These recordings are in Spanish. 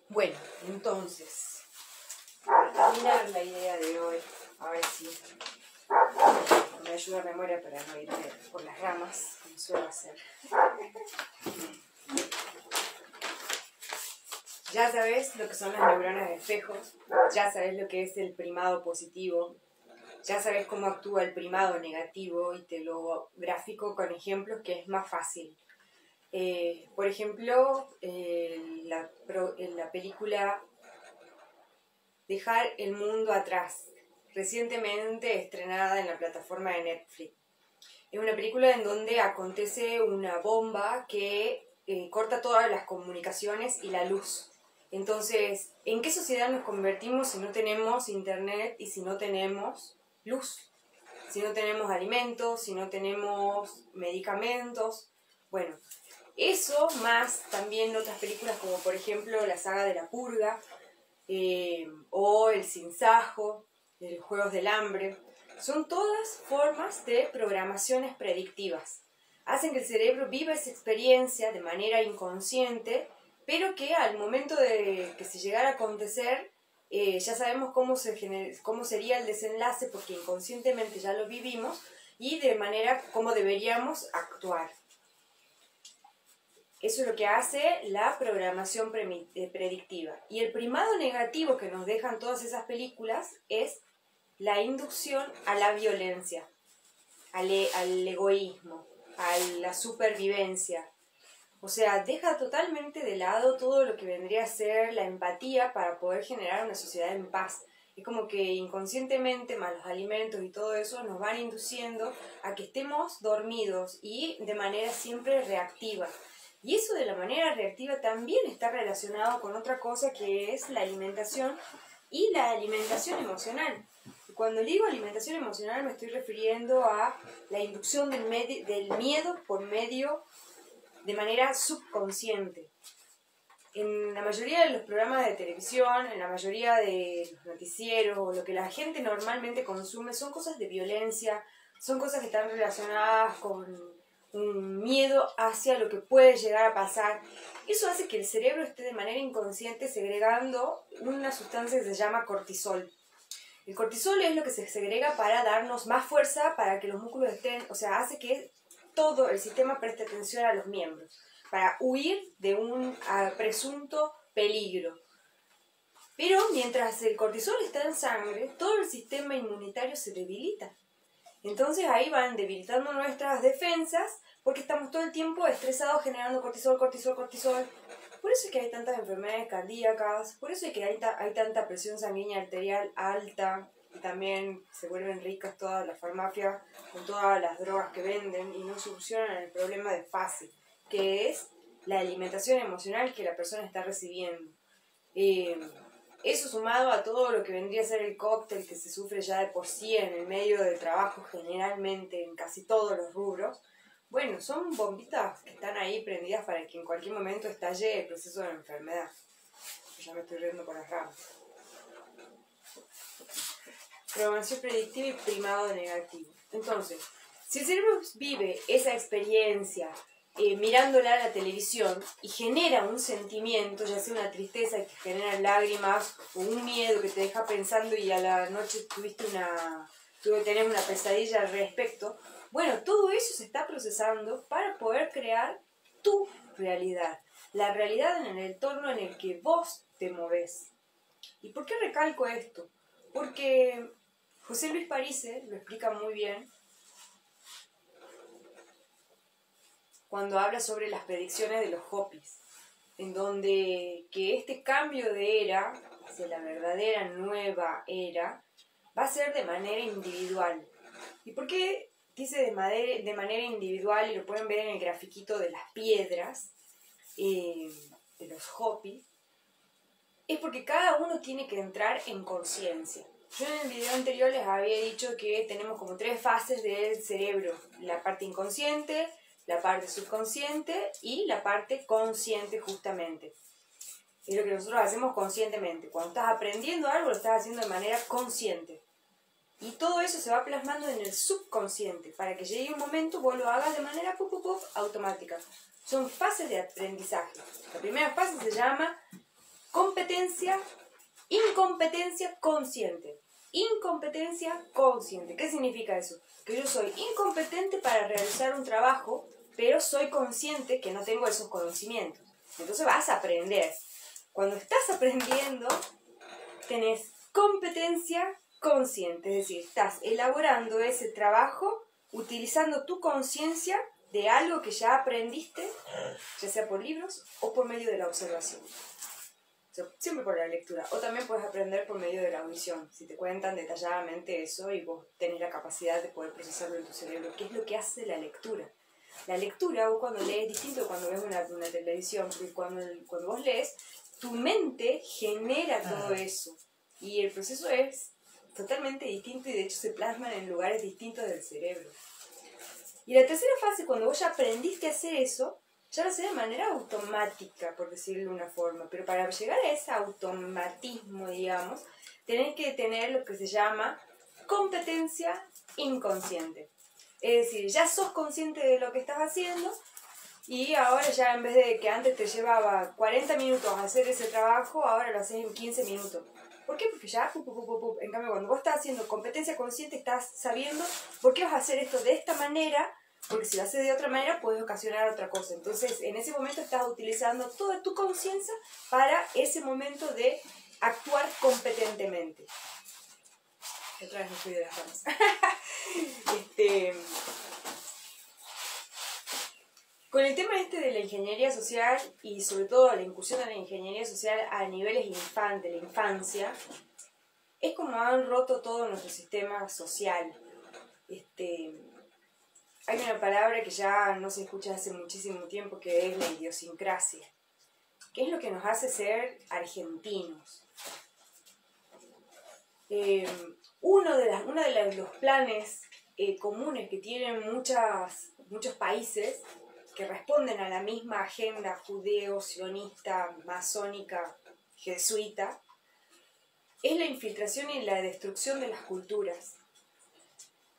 Bueno, entonces, para terminar la idea de hoy, a ver si me ayuda la memoria para no irme por las ramas, como suelo hacer. Ya sabes lo que son las neuronas de espejo, ya sabes lo que es el primado positivo, ya sabes cómo actúa el primado negativo y te lo grafico con ejemplos que es más fácil. Por ejemplo, en la película Dejar el mundo atrás, recientemente estrenada en la plataforma de Netflix. Es una película en donde acontece una bomba que corta todas las comunicaciones y la luz. Entonces, ¿en qué sociedad nos convertimos si no tenemos internet y si no tenemos luz? Si no tenemos alimentos, si no tenemos medicamentos. Bueno, eso más también otras películas como por ejemplo la saga de La Purga o El Sinsajo, de los Juegos del Hambre. Son todas formas de programaciones predictivas. Hacen que el cerebro viva esa experiencia de manera inconsciente, pero que al momento de que se llegara a acontecer, ya sabemos cómo sería el desenlace, porque inconscientemente ya lo vivimos, y de manera cómo deberíamos actuar. Eso es lo que hace la programación predictiva. Y el primado negativo que nos dejan todas esas películas es la inducción a la violencia, al egoísmo, a la supervivencia. O sea, deja totalmente de lado todo lo que vendría a ser la empatía para poder generar una sociedad en paz. Es como que inconscientemente, más los alimentos y todo eso, nos van induciendo a que estemos dormidos y de manera siempre reactiva. Y eso de la manera reactiva también está relacionado con otra cosa que es la alimentación y la alimentación emocional. Cuando digo alimentación emocional me estoy refiriendo a la inducción del miedo por medio de manera subconsciente. En la mayoría de los programas de televisión, en la mayoría de los noticieros, o lo que la gente normalmente consume, son cosas de violencia, son cosas que están relacionadas con un miedo hacia lo que puede llegar a pasar. Eso hace que el cerebro esté de manera inconsciente segregando una sustancia que se llama cortisol. El cortisol es lo que se segrega para darnos más fuerza, para que los músculos estén, o sea, hace que todo el sistema preste atención a los miembros, para huir de un presunto peligro. Pero mientras el cortisol está en sangre, todo el sistema inmunitario se debilita. Entonces ahí van debilitando nuestras defensas porque estamos todo el tiempo estresados generando cortisol. Por eso es que hay tantas enfermedades cardíacas, por eso es que hay tanta presión sanguínea arterial alta, y también se vuelven ricas todas las farmacias con todas las drogas que venden y no solucionan el problema de base, que es la alimentación emocional que la persona está recibiendo. Eso sumado a todo lo que vendría a ser el cóctel que se sufre ya de por sí en el medio del trabajo, generalmente en casi todos los rubros, bueno, son bombitas que están ahí prendidas para que en cualquier momento estalle el proceso de la enfermedad. Ya me estoy riendo por las ramas. Programación predictiva y primado negativo. Entonces, si el cerebro vive esa experiencia mirándola a la televisión y genera un sentimiento, ya sea una tristeza que genera lágrimas o un miedo que te deja pensando y a la noche tenés una pesadilla al respecto, bueno, todo eso se está procesando para poder crear tu realidad, la realidad en el entorno en el que vos te movés. ¿Y por qué recalco esto? Porque José Luis Parise lo explica muy bien cuando habla sobre las predicciones de los Hopis, en donde que este cambio de era hacia la verdadera nueva era va a ser de manera individual. ¿Y por qué dice de manera individual? Y lo pueden ver en el grafiquito de las piedras de los Hopis. Es porque cada uno tiene que entrar en conciencia. Yo en el video anterior les había dicho que tenemos como 3 fases del cerebro: la parte inconsciente, la parte subconsciente y la parte consciente, justamente. Es lo que nosotros hacemos conscientemente. Cuando estás aprendiendo algo, lo estás haciendo de manera consciente. Y todo eso se va plasmando en el subconsciente, para que llegue un momento vos lo hagas de manera automática. Son fases de aprendizaje. La primera fase se llama incompetencia consciente. Incompetencia consciente. ¿Qué significa eso? Que yo soy incompetente para realizar un trabajo, pero soy consciente que no tengo esos conocimientos. Entonces vas a aprender. Cuando estás aprendiendo, tenés competencia consciente, es decir, estás elaborando ese trabajo utilizando tu conciencia de algo que ya aprendiste, ya sea por libros o por medio de la observación. Siempre por la lectura. O también puedes aprender por medio de la audición. Si te cuentan detalladamente eso y vos tenés la capacidad de poder procesarlo en tu cerebro. ¿Qué es lo que hace la lectura? La lectura, vos cuando lees, distinto de cuando ves una televisión, porque cuando vos lees, tu mente genera todo eso. Y el proceso es totalmente distinto y de hecho se plasman en lugares distintos del cerebro. Y la tercera fase, cuando vos ya aprendiste a hacer eso, ya lo haces de manera automática, por decirlo de una forma. Pero para llegar a ese automatismo, digamos, tenés que tener lo que se llama competencia inconsciente. Es decir, ya sos consciente de lo que estás haciendo y ahora ya en vez de que antes te llevaba 40 minutos a hacer ese trabajo, ahora lo haces en 15 minutos. ¿Por qué? Porque ya, en cambio, cuando vos estás haciendo competencia consciente, estás sabiendo por qué vas a hacer esto de esta manera, porque si lo haces de otra manera puede ocasionar otra cosa. Entonces, en ese momento estás utilizando toda tu conciencia para ese momento de actuar competentemente. Otra vez me fui de las ramas. Con el tema de la ingeniería social y sobre todo la incursión de la ingeniería social a niveles infantes, la infancia, es como han roto todo nuestro sistema social. Hay una palabra que ya no se escucha hace muchísimo tiempo que es la idiosincrasia, que es lo que nos hace ser argentinos. Uno de los planes comunes que tienen muchos países que responden a la misma agenda judeo, sionista, masónica, jesuita, es la infiltración y la destrucción de las culturas.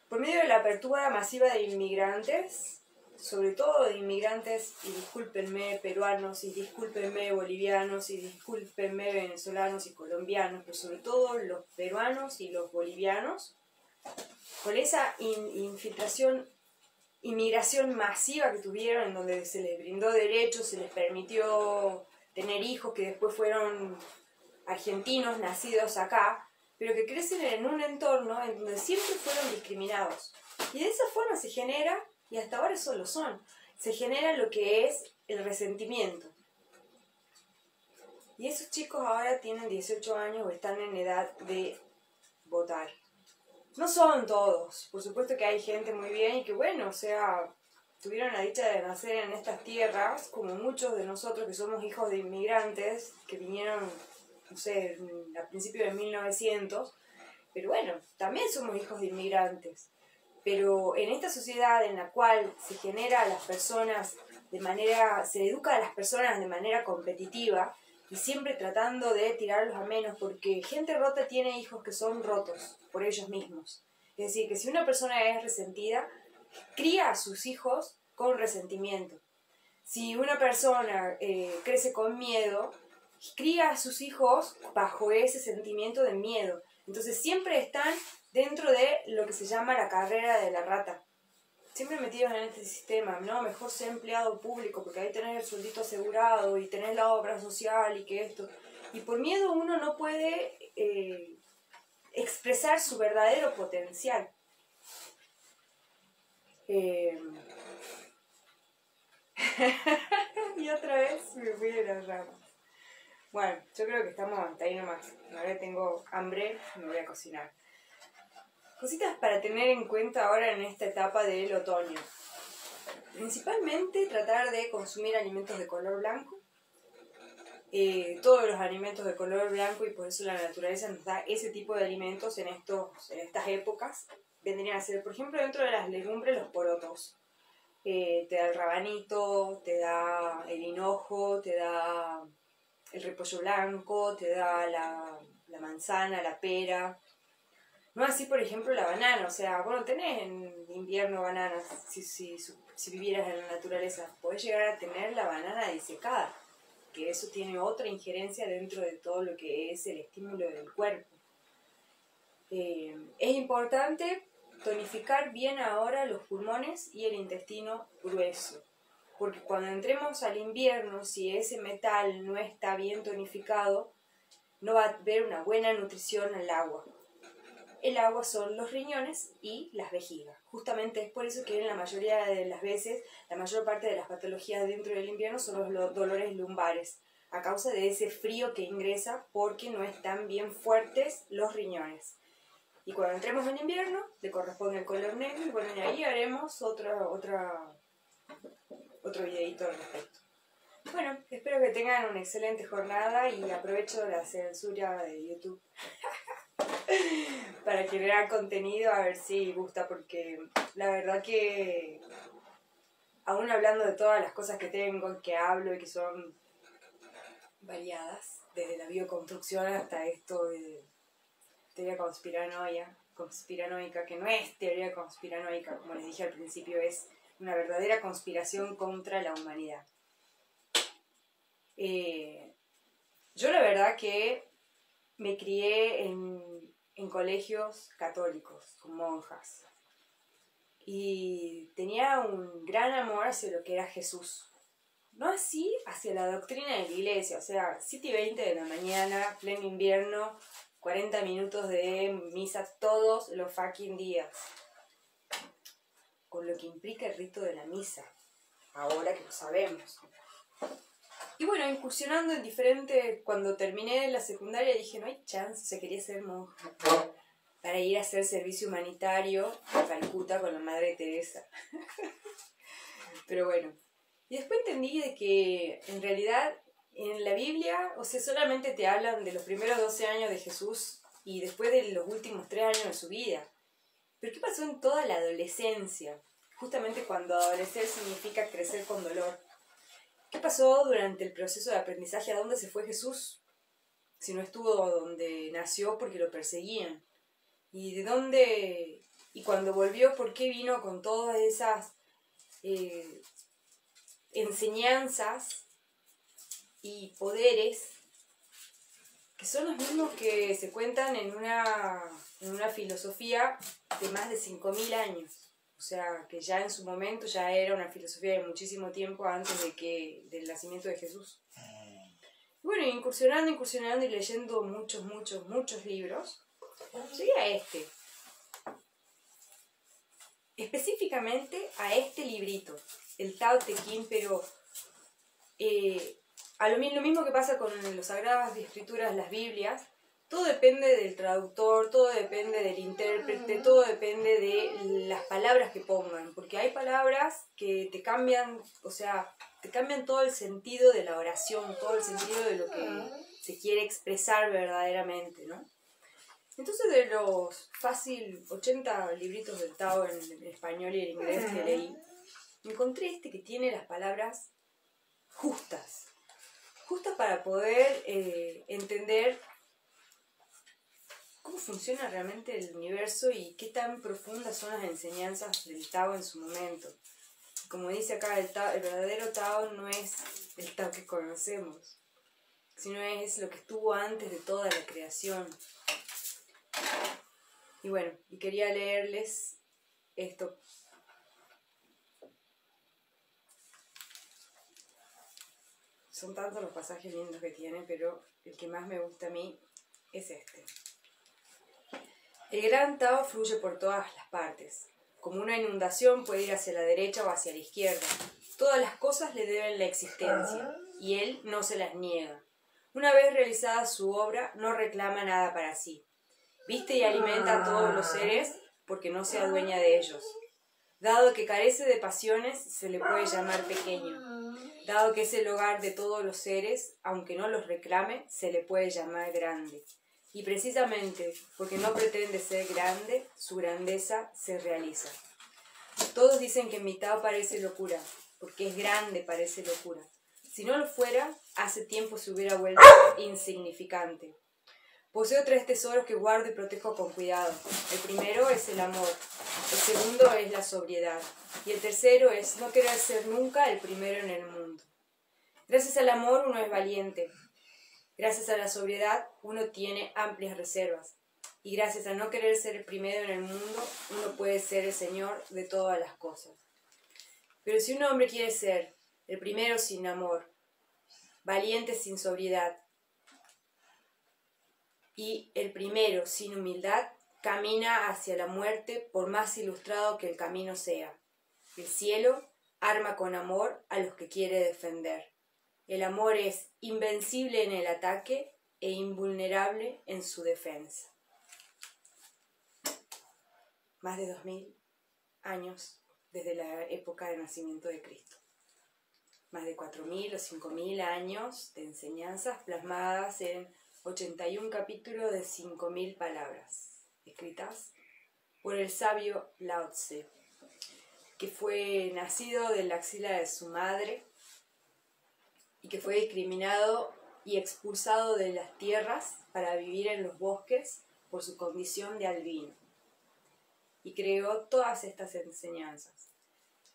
Por medio de la apertura masiva de inmigrantes, sobre todo de inmigrantes, y discúlpenme peruanos, y discúlpenme bolivianos, y discúlpenme venezolanos y colombianos, pero sobre todo los peruanos y los bolivianos, con esa inmigración masiva que tuvieron, en donde se les brindó derechos, se les permitió tener hijos que después fueron argentinos nacidos acá, pero que crecen en un entorno en donde siempre fueron discriminados. Y de esa forma se genera, y hasta ahora eso lo son, se genera lo que es el resentimiento. Y esos chicos ahora tienen 18 años o están en edad de votar. No son todos, por supuesto que hay gente muy bien y que bueno, o sea, tuvieron la dicha de nacer en estas tierras, como muchos de nosotros que somos hijos de inmigrantes, que vinieron, no sé, a principios de 1900, pero bueno, también somos hijos de inmigrantes. Pero en esta sociedad en la cual se genera a las personas se educa a las personas de manera competitiva, y siempre tratando de tirarlos a menos, porque gente rota tiene hijos que son rotos por ellos mismos. Es decir, que si una persona es resentida, cría a sus hijos con resentimiento. Si una persona crece con miedo, cría a sus hijos bajo ese sentimiento de miedo. Entonces siempre están dentro de lo que se llama la carrera de la rata. Siempre metidos en este sistema, ¿no? Mejor ser empleado público, porque ahí tenés el sueldito asegurado y tenés la obra social y que esto. Y por miedo uno no puede expresar su verdadero potencial. Y otra vez me fui de las ramas. Bueno, yo creo que estamos hasta ahí nomás. Ahora tengo hambre, me voy a cocinar. Cositas para tener en cuenta ahora en esta etapa del otoño. Principalmente tratar de consumir alimentos de color blanco. Todos los alimentos de color blanco, y por eso la naturaleza nos da ese tipo de alimentos en estas épocas. Vendrían a ser, por ejemplo, dentro de las legumbres, los porotos. Te da el rabanito, te da el hinojo, te da el repollo blanco, te da la manzana, la pera. No así, por ejemplo, la banana. O sea, bueno, tenés en invierno bananas, si vivieras en la naturaleza. Podés llegar a tener la banana disecada. que eso tiene otra injerencia dentro de todo lo que es el estímulo del cuerpo. Es importante tonificar bien ahora los pulmones y el intestino grueso, porque cuando entremos al invierno, si ese metal no está bien tonificado, no va a haber una buena nutrición al agua. El agua son los riñones y las vejigas. Justamente es por eso que en la mayoría de las veces, la mayor parte de las patologías dentro del invierno son los dolores lumbares, a causa de ese frío que ingresa porque no están bien fuertes los riñones. Y cuando entremos en invierno, le corresponde el color negro, y bueno, y ahí haremos otro videito al respecto. Bueno, espero que tengan una excelente jornada y aprovecho la censura de YouTube para generar contenido, a ver si gusta, porque la verdad que aún hablando de todas las cosas que tengo, que hablo y que son variadas, desde la bioconstrucción hasta esto de teoría conspiranoica, que no es teoría conspiranoica, como les dije al principio, es una verdadera conspiración contra la humanidad. Yo la verdad que me crié en colegios católicos, con monjas, y tenía un gran amor hacia lo que era Jesús. No así hacia la doctrina de la iglesia, o sea, 7:20 de la mañana, pleno invierno, 40 minutos de misa todos los fucking días, con lo que implica el rito de la misa, ahora que lo sabemos. Y bueno, incursionando en diferentes, cuando terminé la secundaria dije, no hay chance, se quería ser monja, para ir a hacer servicio humanitario a Calcuta con la Madre Teresa. Pero bueno, y después entendí de que en realidad en la Biblia, o sea, solamente te hablan de los primeros 12 años de Jesús y después de los últimos 3 años de su vida. Pero ¿qué pasó en toda la adolescencia? Justamente cuando adolecer significa crecer con dolor. ¿Qué pasó durante el proceso de aprendizaje? ¿A dónde se fue Jesús? Si no estuvo donde nació porque lo perseguían. ¿Y de dónde? Y cuando volvió, ¿por qué vino con todas esas enseñanzas y poderes que son los mismos que se cuentan en una filosofía de más de 5.000 años? O sea, que ya en su momento ya era una filosofía de muchísimo tiempo antes del nacimiento de Jesús. Bueno, incursionando y leyendo muchos libros, llegué a este. Específicamente a este librito, el Tao Te Ching, pero a lo mismo que pasa con las Sagradas Escrituras, las Biblias, todo depende del traductor, todo depende del intérprete, todo depende de las palabras que pongan, porque hay palabras que te cambian, o sea, te cambian todo el sentido de la oración, todo el sentido de lo que se quiere expresar verdaderamente, ¿no? Entonces, de los fácil 80 libritos del Tao en español y en inglés que leí, encontré este que tiene las palabras justas para poder entender cómo funciona realmente el universo y qué tan profundas son las enseñanzas del Tao en su momento. Como dice acá, el verdadero Tao no es el Tao que conocemos, sino es lo que estuvo antes de toda la creación. Y bueno, y quería leerles esto. Son tantos los pasajes lindos que tiene, pero el que más me gusta a mí es este. El gran Tao fluye por todas las partes. Como una inundación puede ir hacia la derecha o hacia la izquierda. Todas las cosas le deben la existencia, y él no se las niega. Una vez realizada su obra, no reclama nada para sí. Viste y alimenta a todos los seres porque no se adueña de ellos. Dado que carece de pasiones, se le puede llamar pequeño. Dado que es el hogar de todos los seres, aunque no los reclame, se le puede llamar grande. Y precisamente porque no pretende ser grande, su grandeza se realiza. Todos dicen que mi Tao parece locura, porque es grande parece locura. Si no lo fuera, hace tiempo se hubiera vuelto insignificante. Poseo 3 tesoros que guardo y protejo con cuidado. El primero es el amor, el segundo es la sobriedad, y el tercero es no querer ser nunca el primero en el mundo. Gracias al amor uno es valiente. Gracias a la sobriedad uno tiene amplias reservas. Y gracias a no querer ser el primero en el mundo, uno puede ser el señor de todas las cosas. Pero si un hombre quiere ser el primero sin amor, valiente sin sobriedad, y el primero sin humildad, camina hacia la muerte por más ilustrado que el camino sea. El cielo arma con amor a los que quiere defender. El amor es invencible en el ataque e invulnerable en su defensa. Más de 2000 años desde la época del nacimiento de Cristo. Más de 4000 o 5000 años de enseñanzas plasmadas en 81 capítulos de 5000 palabras, escritas por el sabio Lao Tse, que fue nacido de la axila de su madre y que fue discriminado y expulsado de las tierras para vivir en los bosques por su condición de albino. Y creó todas estas enseñanzas.